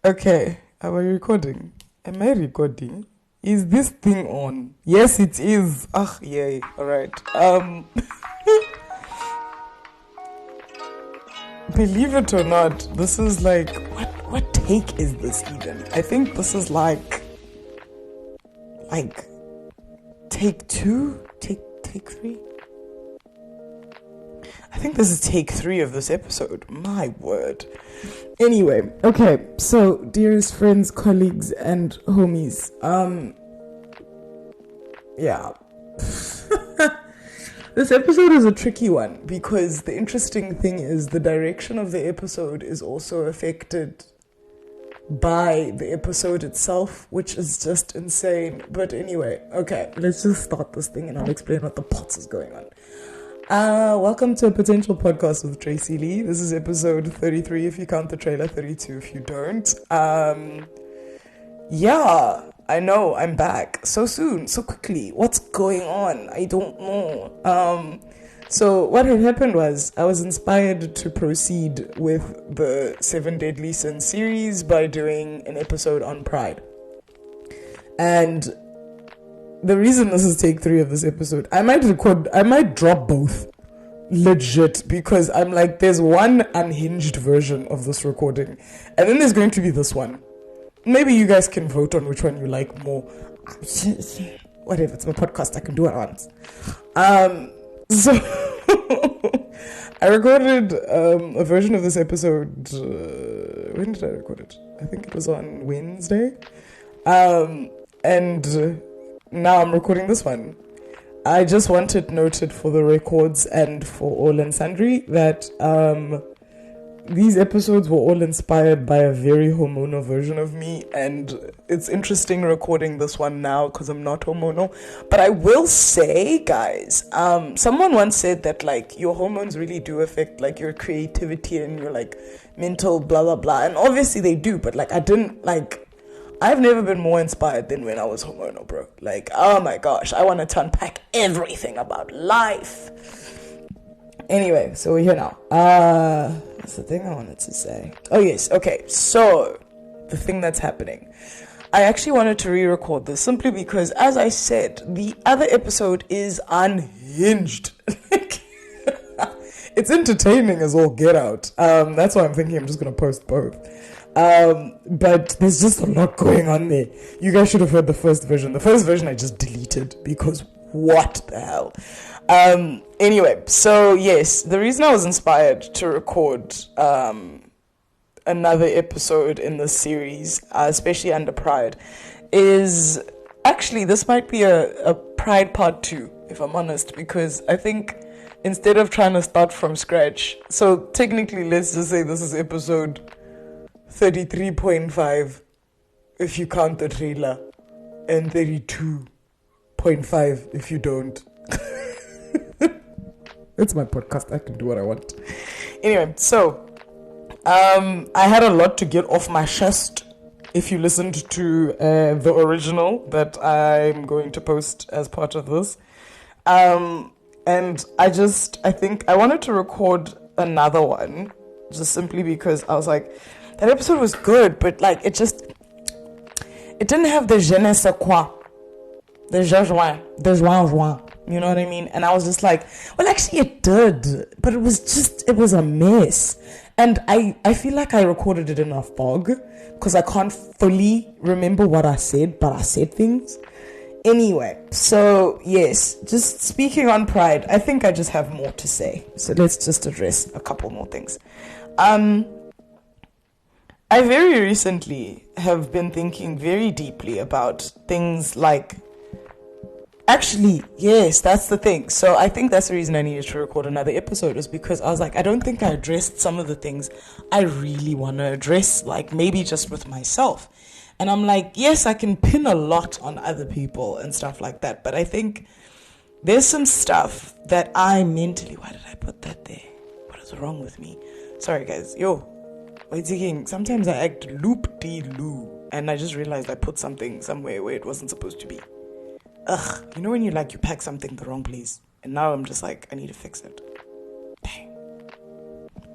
Okay, are we recording? Am I recording? Is this thing on? Yes, it is. Ah, yay. Alright. Believe it or not, this is like, what take is this even? I think this is like take two? Take three? I think this is take 3 of this episode. My word. Anyway, okay, so dearest friends, colleagues, and homies, yeah. This episode is a tricky one because the interesting thing is the direction of the episode is also affected by the episode itself, which is just insane. But anyway, okay, let's just start this thing and I'll explain what the pots is going on. Welcome to a potential podcast with Tracy Lee. This is episode 33 if you count the trailer, 32 if you don't. Yeah, I know, I'm back. So soon, so quickly. What's going on? I don't know. So what had happened was I was inspired to proceed with the 7 Deadly Sins series by doing an episode on Pride. And the reason this is take 3 of this episode, I might drop both. Legit, because I'm like, there's one unhinged version of this recording, and then there's going to be this one. Maybe you guys can vote on which one you like more. Whatever, it's my podcast, I can do it once. So I recorded a version of this episode. When did I record it? I think it was on Wednesday. And now I'm recording this one. I just want it noted for the records and for all and sundry that these episodes were all inspired by a very hormonal version of me, and it's interesting recording this one now because I'm not hormonal. But I will say, guys, someone once said that like your hormones really do affect like your creativity and your like mental blah blah blah, and obviously they do, but like I've never been more inspired than when I was hormonal, bro. Like, oh my gosh, I want to unpack everything about life. Anyway, so we're here now. What's the thing I wanted to say? Oh yes, okay. So, the thing that's happening. I actually wanted to re-record this simply because, as I said, the other episode is unhinged. It's entertaining as all get out. That's why I'm thinking I'm just going to post both. But there's just a lot going on there. You guys should have heard the first version. The first version I just deleted because what the hell? Anyway, so yes, the reason I was inspired to record another episode in this series, especially under Pride, is actually this might be a Pride part 2, if I'm honest, because I think instead of trying to start from scratch, so technically let's just say this is episode 33.5 if you count the trailer, and 32.5 if you don't. It's my podcast, I can do what I want. Anyway, so I had a lot to get off my chest. If you listened to the original that I'm going to post as part of this, and I think I wanted to record another one just simply because I was like, that episode was good, but like it didn't have the je ne sais quoi, the joie, you know what I mean? And I was just like, well, actually it did, but it was a mess. And I feel like I recorded it in a fog because I can't fully remember what I said, but I said things. Anyway, so yes, just speaking on Pride, I think I just have more to say. So let's just address a couple more things. I very recently have been thinking very deeply about things like, actually, yes, that's the thing. So I think that's the reason I needed to record another episode, is because I was like, I don't think I addressed some of the things I really want to address, like maybe just with myself. And I'm like, yes, I can pin a lot on other people and stuff like that, but I think there's some stuff that I mentally, why did I put that there? What is wrong with me? Sorry guys, sometimes I act loop-de-loo, and I just realized I put something somewhere where it wasn't supposed to be. Ugh, you know when you pack something the wrong place, and now I'm just like, I need to fix it. Dang.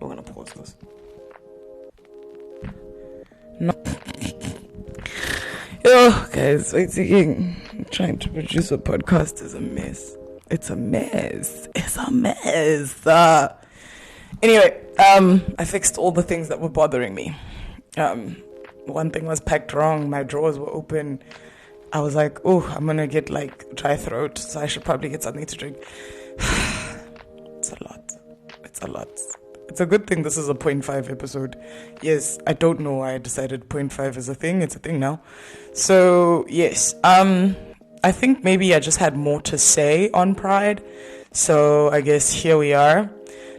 We're gonna pause this. Yo, guys, trying to produce a podcast is a mess. It's a mess. Anyway, I fixed all the things that were bothering me. One thing was packed wrong. My drawers were open. I was like, oh, I'm gonna get like dry throat, so I should probably get something to drink. It's a lot. It's a good thing this is a 0.5 episode. Yes, I don't know why I decided 0.5 is a thing. It's a thing now. So, yes. I think maybe I just had more to say on Pride. So, I guess here we are.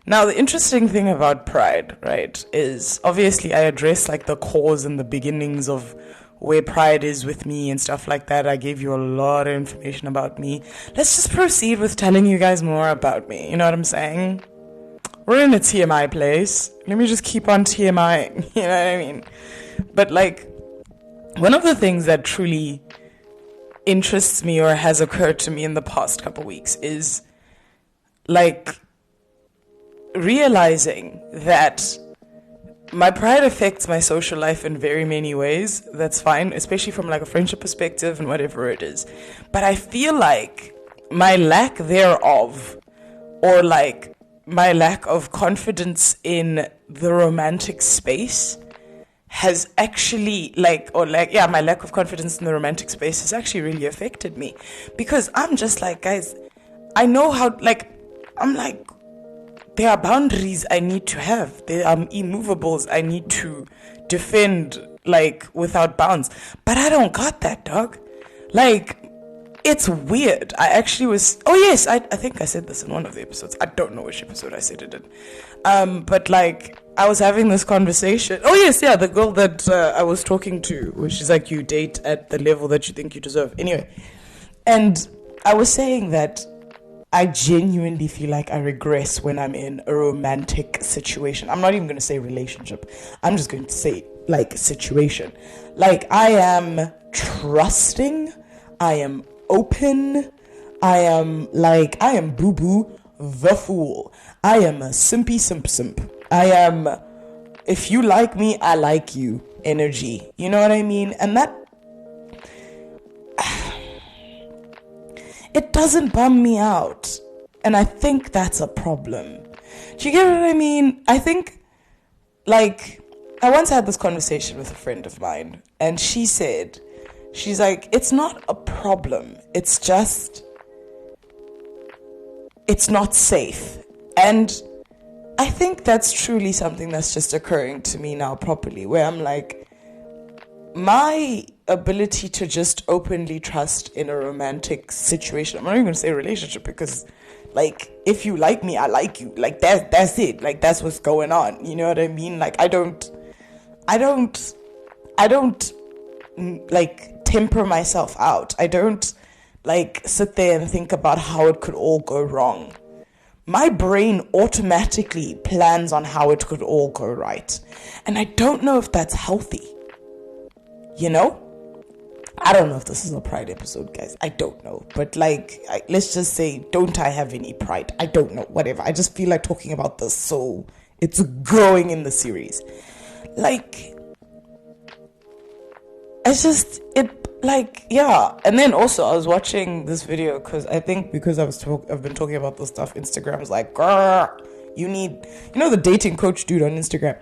Now, the interesting thing about Pride, right, is obviously I address like the cause and the beginnings of where Pride is with me and stuff like that. I gave you a lot of information about me. Let's just proceed with telling you guys more about me. You know what I'm saying? We're in a TMI place. Let me just keep on TMI. You know what I mean? But like, one of the things that truly interests me or has occurred to me in the past couple weeks is like realizing that my pride affects my social life in very many ways. That's fine, especially from like a friendship perspective and whatever it is. But I feel like my lack thereof, or like my lack of confidence in the romantic space has actually my lack of confidence in the romantic space has actually really affected me. Because I'm just like, guys, I know how, like, I'm like, there are boundaries I need to have. There are immovables I need to defend, like, without bounds. But I don't got that, dog. Like, it's weird. I actually was... Oh, yes, I think I said this in one of the episodes. I don't know which episode I said it in. But, like, I was having this conversation. Oh, yes, yeah, the girl that I was talking to, which is like, you date at the level that you think you deserve. Anyway. And I was saying that I genuinely feel like I regress when I'm in a romantic situation. I'm not even going to say relationship. I'm just going to say, like, situation. Like, I am trusting. I am open. I am boo-boo the fool. I am a simpy simp. I am, if you like me, I like you energy. You know what I mean? And that, it doesn't bum me out. And I think that's a problem. Do you get what I mean? I think, like, I once had this conversation with a friend of mine, and she said, she's like, it's not a problem. It's just, it's not safe. And I think that's truly something that's just occurring to me now properly, where I'm like, my ability to just openly trust in a romantic situation, I'm not even going to say relationship, because, like, if you like me, I like you. Like, that's it. Like, that's what's going on. You know what I mean? Like, I don't, like, temper myself out. I don't, like, sit there and think about how it could all go wrong. My brain automatically plans on how it could all go right. And I don't know if that's healthy. You know? I don't know if this is a pride episode, guys. I don't know. But, like, let's just say, don't I have any pride? I don't know. Whatever. I just feel like talking about this, so it's growing in the series. Like, it's just, yeah. And then also, I was watching this video because I think because I've been talking about this stuff, Instagram's like, grr, you know the dating coach dude on Instagram.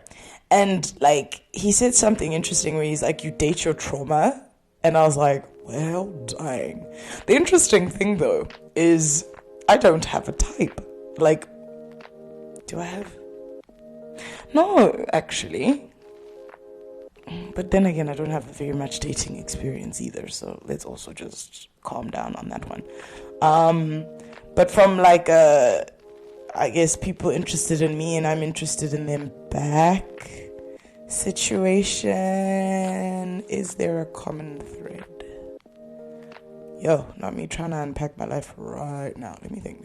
And, like, he said something interesting where he's like, you date your trauma. And I was like, well, dang. The interesting thing, though, is I don't have a type. Like, do I have? No, actually. But then again, I don't have very much dating experience either. So let's also just calm down on that one. But from, like, I guess people interested in me and I'm interested in them back situation, is there a common thread? Yo, not me trying to unpack my life right now. Let me think.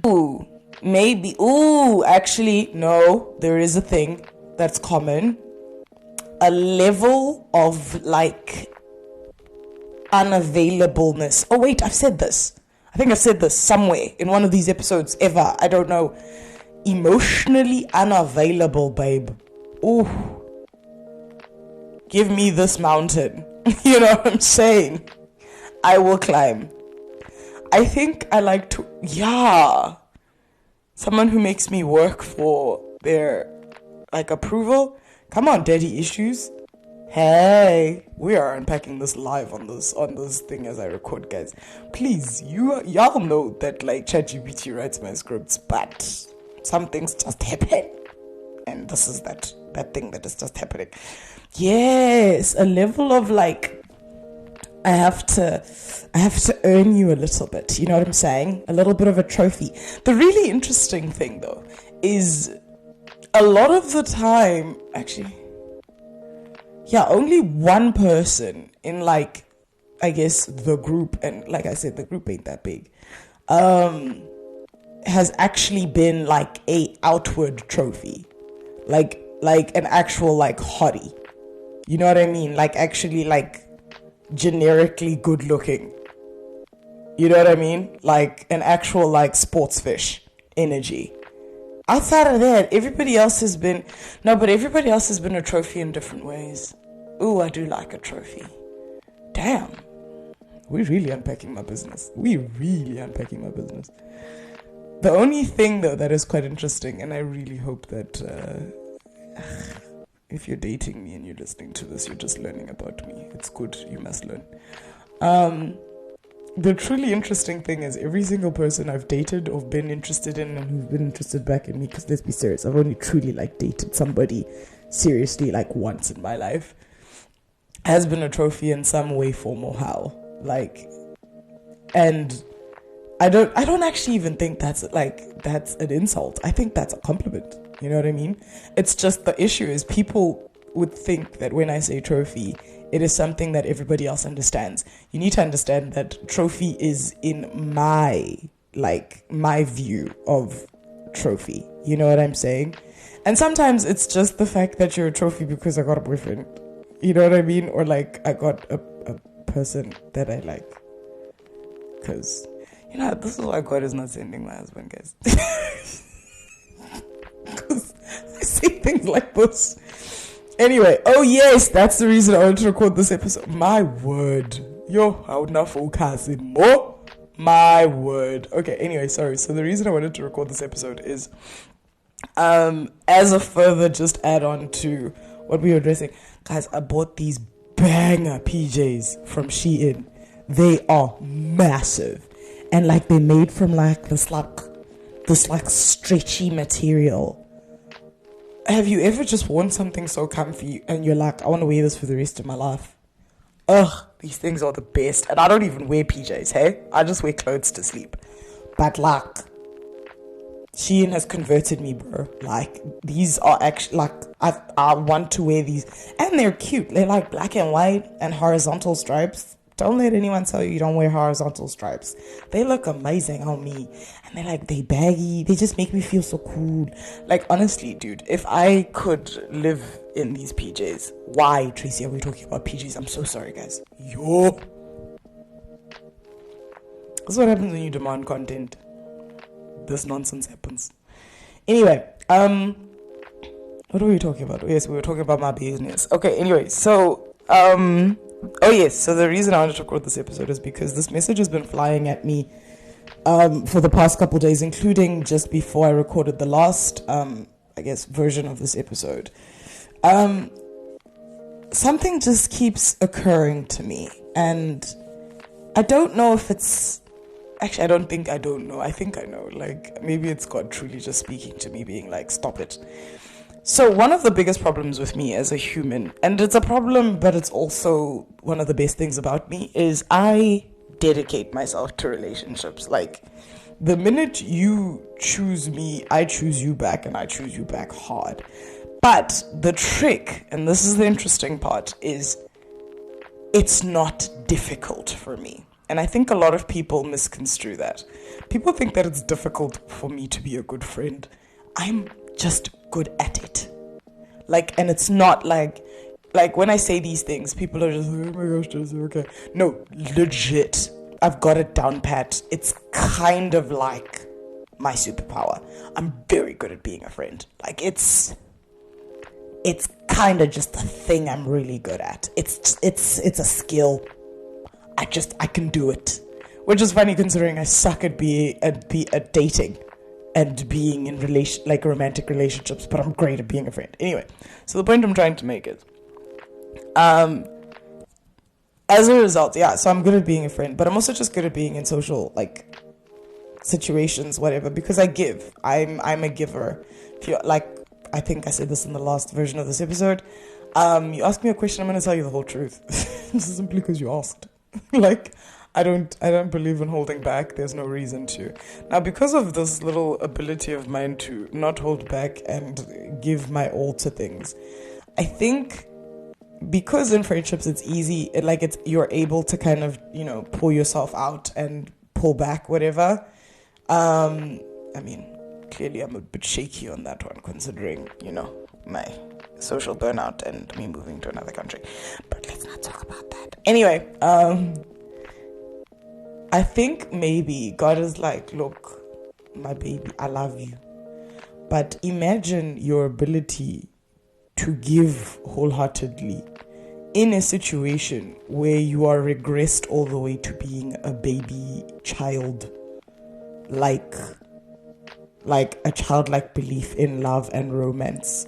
Ooh, maybe. Ooh, actually, no, there is a thing that's common. A level of, like, unavailableness. Oh, wait, I've said this. I think I've said this somewhere in one of these episodes ever. I don't know. emotionally unavailable, babe. Ooh. Give me this mountain. You know what I'm saying? I will climb. I think I like to, someone who makes me work for their, like, approval. Come on, daddy issues. Hey, we are unpacking this live on this thing as I record, guys. Please, y'all know that, like, ChatGPT writes my scripts, but some things just happen. And this is that thing that is just happening. Yes, a level of, like, I have to earn you a little bit. You know what I'm saying? A little bit of a trophy. The really interesting thing, though, is a lot of the time, actually, only one person in, like, I guess the group, and like I said, the group ain't that big, has actually been like a outward trophy, like an actual, like, hottie. You know what I mean? Like, actually, like, generically good looking. You know what I mean? Like an actual, like, sports fish energy. Outside of that, everybody else has been a trophy in different ways. Ooh, I do like a trophy. Damn. We're really unpacking my business. The only thing, though, that is quite interesting, and I really hope that if you're dating me and you're listening to this, you're just learning about me. It's good. You must learn. The truly interesting thing is every single person I've dated or been interested in and who've been interested back in me, because let's be serious, I've only truly, like, dated somebody seriously, like, once in my life, has been a trophy in some way, form, or how. Like, and I don't actually even think that's an insult. I think that's a compliment. You know what I mean? It's just the issue is people would think that when I say trophy, it is something that everybody else understands. You need to understand that trophy is in my view of trophy. You know what I'm saying? And sometimes it's just the fact that you're a trophy because I got a boyfriend. You know what I mean? Or, like, I got a person that I like. Because, you know, this is why God is not sending my husband, guys. Because I say things like this. Anyway, oh yes, that's the reason I wanted to record this episode. My word. Yo, I would not focus more. My word. Okay, anyway, sorry. So the reason I wanted to record this episode is as a further just add on to what we were addressing. Guys, I bought these banger PJs from Shein. They are massive. And, like, they're made from, like, this stretchy material. Have you ever just worn something so comfy and you're like, I want to wear this for the rest of my life? Ugh, these things are the best. And I don't even wear PJs, hey? I just wear clothes to sleep. But, like, Shein has converted me, bro. Like, these are actually, like, I want to wear these. And they're cute. They're, like, black and white and horizontal stripes. Don't let anyone tell you don't wear horizontal stripes. They look amazing on me. And they baggy. They just make me feel so cool. Like, honestly, dude, if I could live in these PJs. Why, Tracy, are we talking about PJs? I'm so sorry, guys. Yo. That's what happens when you demand content. This nonsense happens. Anyway, what were we talking about? Yes, we were talking about my business. Okay, anyway, so, so the reason I wanted to record this episode is because this message has been flying at me for the past couple days, including just before I recorded the last, version of this episode. Something just keeps occurring to me, and I don't know if it's... Actually, I don't know. I think I know. Like, maybe it's God truly just speaking to me, being like, stop it. So one of the biggest problems with me as a human, and it's a problem, but it's also one of the best things about me, is I dedicate myself to relationships. Like, the minute you choose me, I choose you back, and I choose you back hard. But the trick, and this is the interesting part, is it's not difficult for me. And I think a lot of people misconstrue that. People think that it's difficult for me to be a good friend. I'm just good at it. Like, and it's not like when I say these things, people are just like, oh my gosh, this is okay. No, legit. I've got it down pat. It's kind of like my superpower. I'm very good at being a friend. Like, it's kind of just a thing I'm really good at. It's a skill. I can do it, which is funny considering I suck at dating and being in romantic relationships, but I'm great at being a friend. Anyway, so the point I'm trying to make is, as a result, so I'm good at being a friend, but I'm also just good at being in social, like, situations, whatever, because I give. I'm a giver. If you like, I think I said this in the last version of this episode. You ask me a question, I'm going to tell you the whole truth. This is simply because you asked. Like, I don't believe in holding back. There's no reason to. Now, because of this little ability of mine to not hold back and give my all to things, I think because in friendships it's easy, you're able to kind of, pull yourself out and pull back, whatever. I mean, clearly I'm a bit shaky on that one, considering, my social burnout and me moving to another country. But let's not talk about that. Anyway, I think maybe God is like, look, my baby, I love you. But imagine your ability to give wholeheartedly in a situation where you are regressed all the way to being a baby child. Like a childlike belief in love and romance.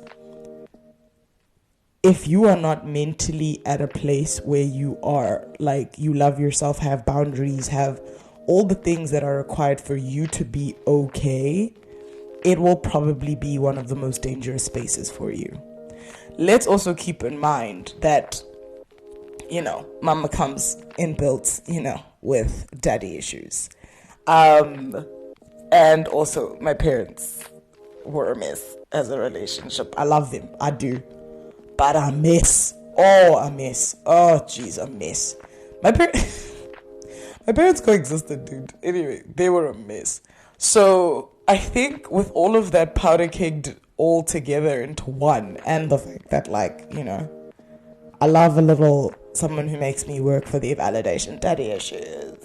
If you are not mentally at a place where you are, like, you love yourself, have boundaries, have all the things that are required for you to be okay, it will probably be one of the most dangerous spaces for you. Let's also keep in mind that, mama comes inbuilt, with daddy issues. And also my parents were a mess as a relationship. I love them. I do. But a mess. Oh, a mess. Oh, jeez, a mess. My parents coexisted, dude. Anyway, they were a mess. So I think with all of that powder kegged all together into one, and the fact that, I love a little someone who makes me work for their validation, daddy issues,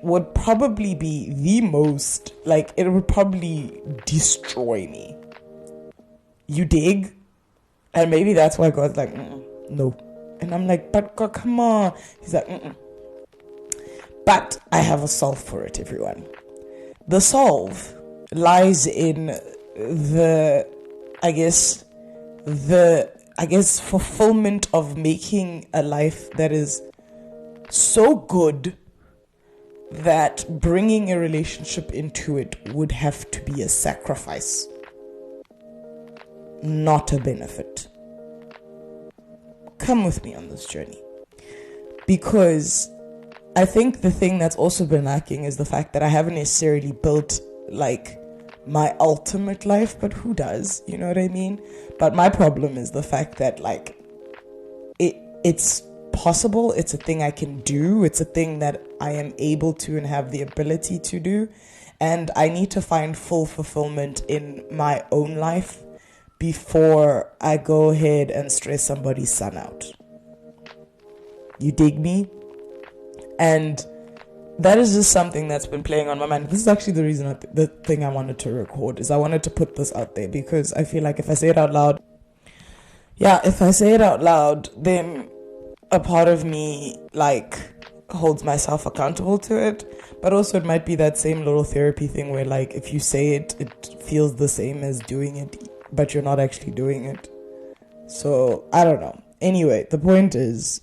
would probably be the most, it would probably destroy me. You dig? And maybe that's why God's like, no. And I'm like, but God, come on. He's like, But I have a solve for it, everyone. The solve lies in the fulfillment of making a life that is so good that bringing a relationship into it would have to be a sacrifice, not a benefit. Come with me on this journey. Because I think the thing that's also been lacking is the fact that I haven't necessarily built, my ultimate life, but who does? You know what I mean? But my problem is the fact that, it's possible, it's a thing I can do, it's a thing that I am able to and have the ability to do, and I need to find full fulfillment in my own life before I go ahead and stress somebody's son out. You dig me? And that is just something that's been playing on my mind. This is actually the reason the thing I wanted to record is I wanted to put this out there, because I feel like if I say it out loud, then a part of me holds myself accountable to it. But also it might be that same little therapy thing where if you say it, it feels the same as doing it, but you're not actually doing it. So I don't know. Anyway, the point is,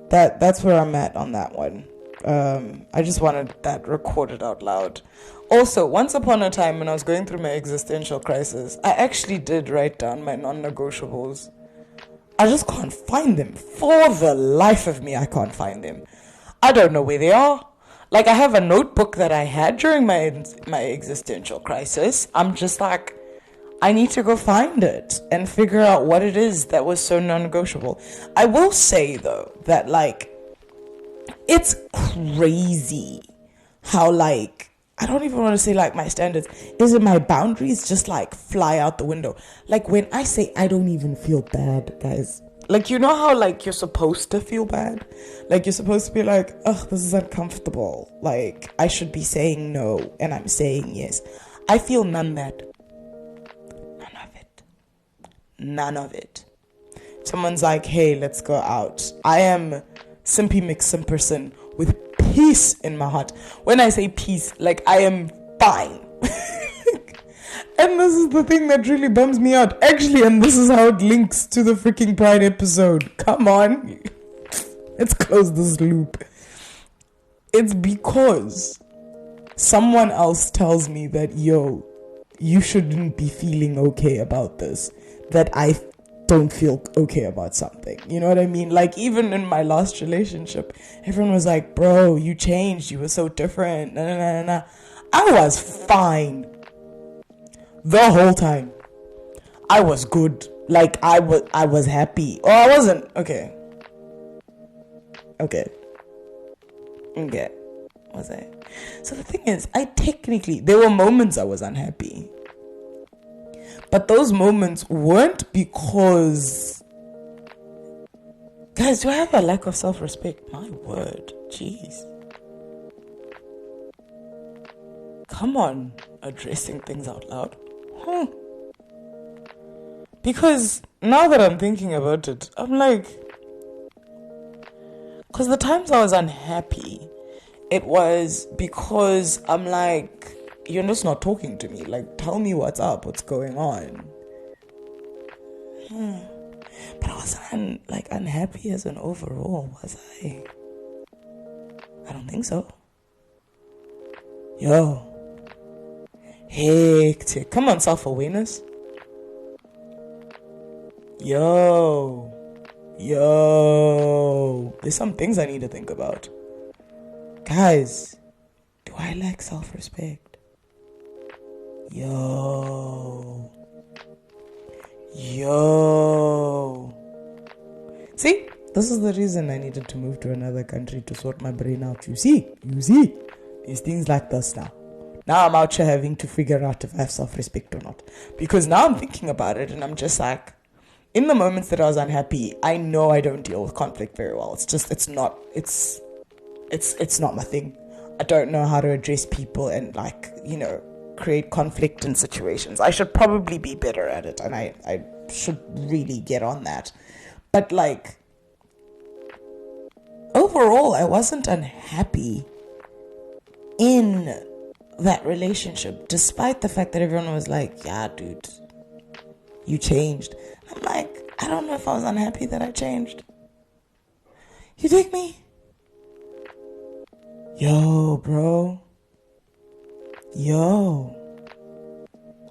that's where I'm at on that one. I just wanted that recorded out loud. Also, once upon a time when I was going through my existential crisis, I actually did write down my non-negotiables. I just can't find them. For the life of me, I can't find them. I don't know where they are. I have a notebook that I had during my existential crisis. I'm just I need to go find it and figure out what it is that was so non-negotiable. I will say, though, that, it's crazy how, I don't even want to say, my standards. Is it my boundaries just, fly out the window? When I say I don't even feel bad, guys, Like, you know how, like, you're supposed to feel bad? Like, you're supposed to be like, ugh, this is uncomfortable. Like, I should be saying no, and I'm saying yes. I feel none that. None of it. None of it. Someone's like, hey, let's go out. I am Simpy McSimperson with peace in my heart. When I say peace, like, I am fine. And this is the thing that really bums me out. Actually, and this is how it links to the freaking Pride episode. Come on. Let's close this loop. It's because someone else tells me that, yo, you shouldn't be feeling okay about this. That I don't feel okay about something. You know what I mean? Like, even in my last relationship, everyone was like, bro, you changed. You were so different. Nah, nah, nah, nah. I was fine. The whole time. I was good. Like, I was happy. Oh, I wasn't. Okay. Was I? So the thing is, there were moments I was unhappy. But those moments weren't because... Guys, do I have a lack of self-respect? My word. Jeez. Come on. Addressing things out loud. Because now that I'm thinking about it, I'm like... Because the times I was unhappy, it was because I'm like, you're just not talking to me. Like, tell me what's up, what's going on. But I wasn't unhappy as an overall, was I? I don't think so. Yo. Hectic. Come on, self-awareness. Yo. There's some things I need to think about. Guys, do I lack self-respect? Yo. See, this is the reason I needed to move to another country to sort my brain out. You see, there's things like this now. Now I'm out here having to figure out if I have self-respect or not. Because now I'm thinking about it and I'm just like, in the moments that I was unhappy, I know I don't deal with conflict very well. It's not my thing. I don't know how to address people and, like, you know, create conflict in situations. I should probably be better at it, and I should really get on that. But, like, overall, I wasn't unhappy in that relationship, despite the fact that everyone was like, yeah, dude, you changed. I'm like, I don't know if I was unhappy that I changed. You dig me? Yo, bro. Yo.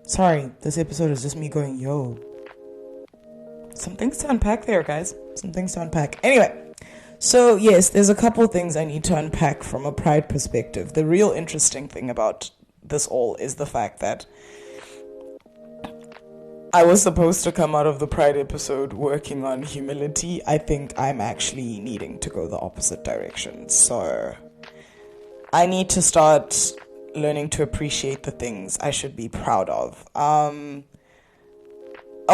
Sorry, this episode is just me going, yo. Some things to unpack there, guys. Some things to unpack. Anyway, so yes, there's a couple things I need to unpack from a Pride perspective. The real interesting thing about this all is the fact that I was supposed to come out of the Pride episode working on humility. I think I'm actually needing to go the opposite direction. So I need to start learning to appreciate the things I should be proud of. Oh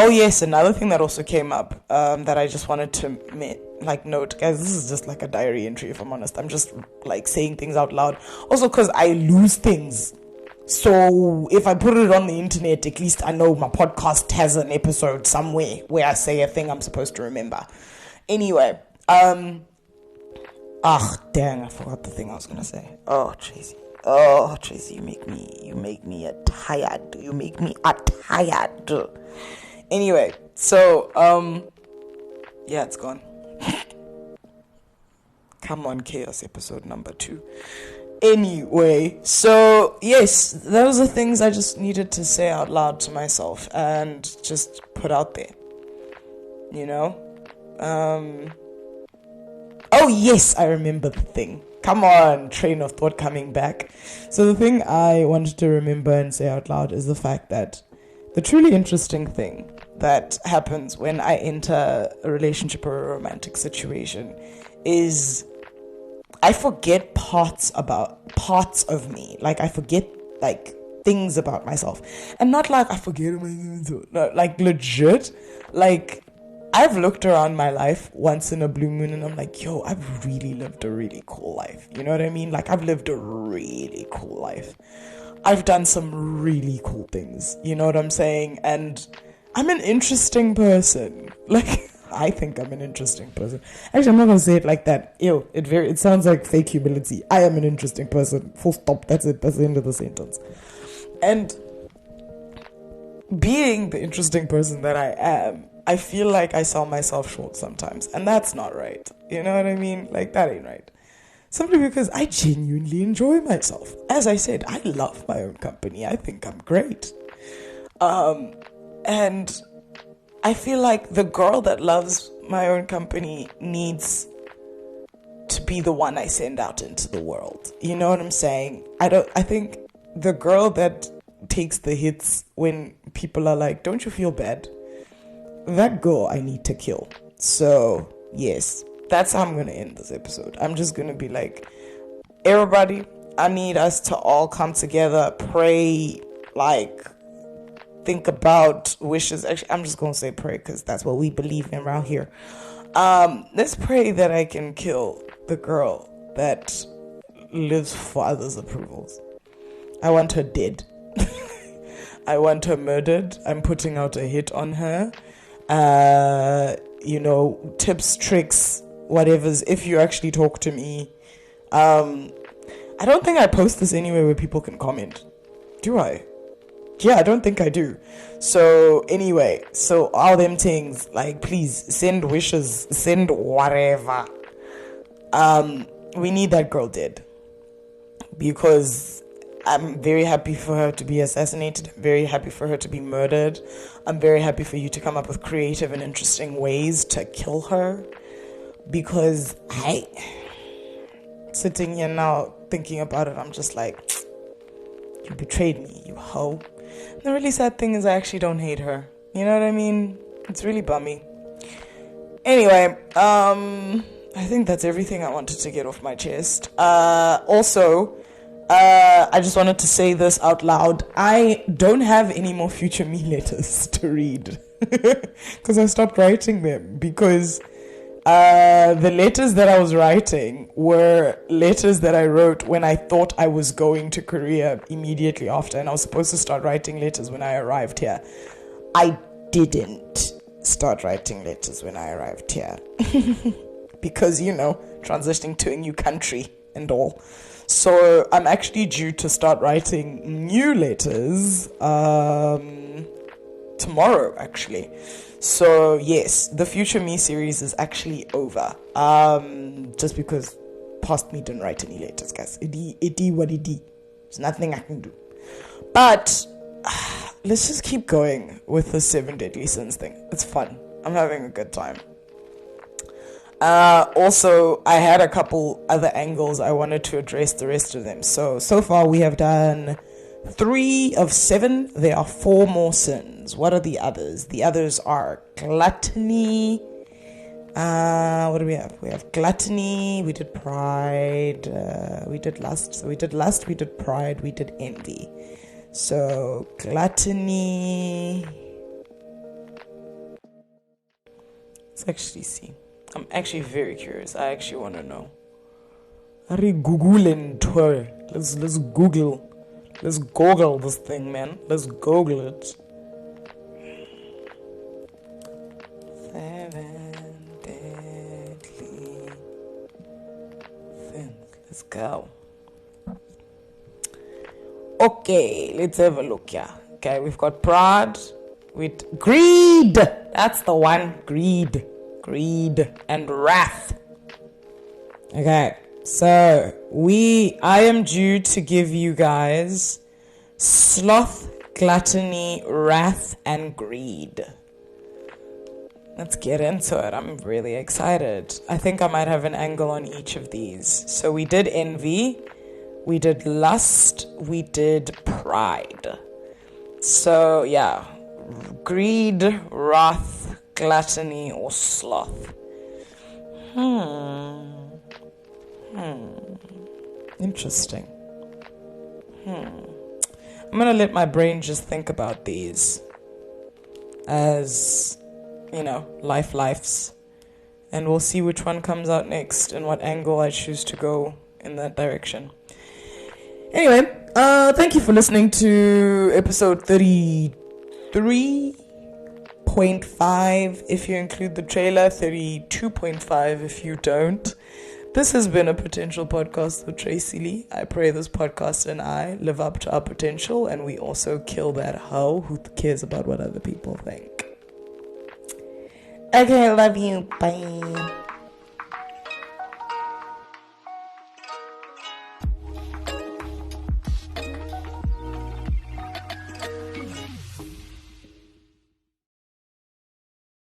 yes, another thing that also came up that I just wanted to note, guys, this is just like a diary entry, if I'm honest. I'm just like saying things out loud. Also because I lose things. So if I put it on the internet, at least I know my podcast has an episode somewhere where I say a thing I'm supposed to remember. Anyway, dang, I forgot the thing I was gonna say. Oh, Tracy, you make me tired. You make me tired. Anyway, so yeah, it's gone. Come on, chaos episode number 2. Anyway, so yes, those are things I just needed to say out loud to myself and just put out there, you know. Oh yes, I remember the thing. Come on, train of thought coming back. So the thing I wanted to remember and say out loud is the fact that the truly interesting thing that happens when I enter a relationship or a romantic situation is I forget parts of me. Like, I forget, like, things about myself. And not like I forget, no, like, legit. Like, I've looked around my life once in a blue moon and I'm like, yo, I've really lived a really cool life. You know what I mean? Like, I've lived a really cool life. I've done some really cool things. You know what I'm saying? And I'm an interesting person. Like, I think I'm an interesting person. Actually, I'm not going to say it like that. Ew, it sounds like fake humility. I am an interesting person. Full stop. That's it. That's the end of the sentence. And being the interesting person that I am, I feel like I sell myself short sometimes. And that's not right. You know what I mean? Like, that ain't right. Simply because I genuinely enjoy myself. As I said, I love my own company. I think I'm great. And I feel like the girl that loves my own company needs to be the one I send out into the world. You know what I'm saying? I think the girl that takes the hits when people are like, don't you feel bad? That girl I need to kill. So, yes, that's how I'm going to end this episode. I'm just going to be like, everybody, I need us to all come together, pray, like, think about wishes. Actually, I'm just going to say pray because that's what we believe in around here. Let's pray that I can kill the girl that lives for others' approvals. I want her dead. I want her murdered. I'm putting out a hit on her. Tips, tricks, whatever's, if you actually talk to me. I don't think I post this anywhere where people can comment. Do I? Yeah, I don't think I do. So anyway, so all them things, like, please send wishes, send whatever. We need that girl dead. Because I'm very happy for her to be assassinated. I'm very happy for her to be murdered. I'm very happy for you to come up with creative and interesting ways to kill her. Because sitting here now thinking about it, I'm just like, you betrayed me, you hoe. The really sad thing is I actually don't hate her. You know what I mean? It's really bummy. Anyway, I think that's everything I wanted to get off my chest. I just wanted to say this out loud. I don't have any more future me letters to read. Because I stopped writing them. Because the letters that I was writing were letters that I wrote when I thought I was going to Korea immediately after. And I was supposed to start writing letters when I arrived here. I didn't start writing letters when I arrived here. Because, transitioning to a new country and all. So I'm actually due to start writing new letters tomorrow, actually. So yes, the Future Me series is actually over. Just because past me didn't write any letters, guys. It what it. There's nothing I can do. But let's just keep going with the 7 Deadly Sins thing. It's fun. I'm having a good time. Also, I had a couple other angles I wanted to address the rest of them. So far we have done 3 of 7. There are 4 more sins. What are the others? The others are gluttony. What do we have? We have gluttony. We did pride. We did lust. So we did lust. We did pride. We did envy. So gluttony. Let's actually see. I'm actually very curious. I actually want to know. Are you Googling Twitter? Let's Google. Let's Google this thing, man. Let's Google it. 7 Deadly Sins. Let's go. Okay, let's have a look here. Okay, we've got pride with greed. That's the one. Greed and wrath. Okay, so I am due to give you guys sloth, gluttony, wrath, and greed. Let's get into it. I'm really excited. I think I might have an angle on each of these. So we did envy, we did lust, we did pride. So yeah, greed, wrath, gluttony, or sloth. Interesting. I'm gonna let my brain just think about these as lifes. And we'll see which one comes out next and what angle I choose to go in that direction. Anyway, thank you for listening to episode 33.5 if you include the trailer, 32.5 if you don't. This has been a potential podcast with Tracy Lee. I pray this podcast and I live up to our potential, and we also kill that hoe who cares about what other people think. Okay, love you. Bye.